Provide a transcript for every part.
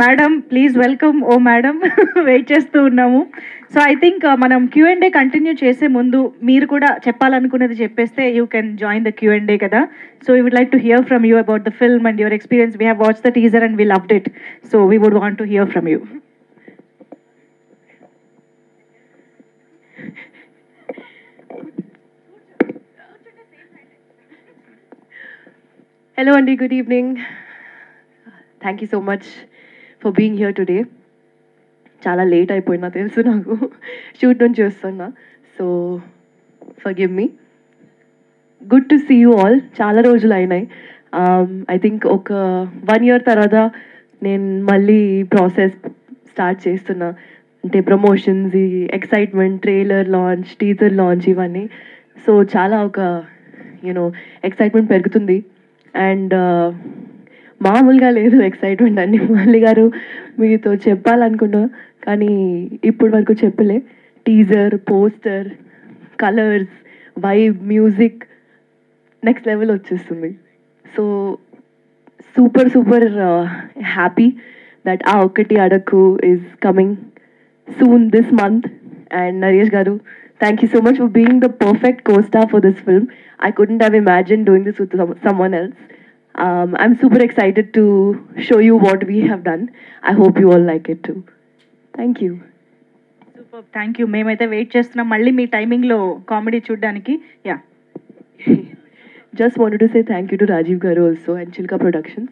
Madam please welcome ఓ madam. Wait చేస్తూ ఉన్నాము. సో ఐ థింక్ మనం Q&A కంటిన్యూ చేసే ముందు మీరు కూడా చెప్పాలనుకునేది చెప్పేస్తే you can join the Q&A కదా. So we would like to hear from you about the film and your experience. We have watch the teaser and we loved it. So we would want to hear from you. Hello, Andy. Good evening. Thank you so much for being here today. చాలా late అయిపోయినా తెలుసు నాకు, shoot నుంచి వస్తున్నా, so forgive me. Good to see you all. చాలా రోజులు అయినాయి. I think ఒక 1 year తర్వాత నేను మళ్ళీ ప్రాసెస్ స్టార్ట్ చేస్తున్నా. అంటే ప్రమోషన్స్, ఈ excitement, trailer launch, teaser launch, ఇవన్నీ. సో చాలా ఒక యూనో ఎక్సైట్మెంట్ పెరుగుతుంది. అండ్ మామూలుగా లేదు ఎక్సైట్మెంట్ అని మురళి గారు మీతో చెప్పాలనుకున్నా, కానీ ఇప్పటి వరకు చెప్పలే. Teaser, poster, colours, vibe, music next level వచ్చేస్తుంది. So super super happy that ఆ ఒక్కటి అడకు is coming soon this month. And Naresh garu, thank you so much for being the perfect co-star for this film. I couldn't have imagined doing this with someone else. I'm super excited to show you what we have done. I hope you all like it too. Thank you. Super, thank you. మేమైతే wait చేస్తున్నాం మళ్ళీ మీ టైమింగ్లో comedy చూడడానికి. Yeah. Just wanted to say thank you to Rajiv Garu also and Chilka Productions.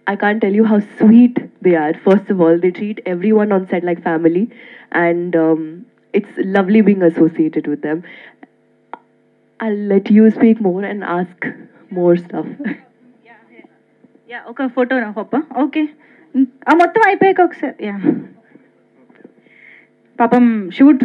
I can't tell you how sweet they are. First of all, they treat everyone on set like family, and it's lovely being associated with them. I'll let you speak more and ask more stuff. Yeah, ఒక photo నా పప్ప. Okay, మొత్తం అయిపోయాక ఒకసారి. Yeah, పాపం shoot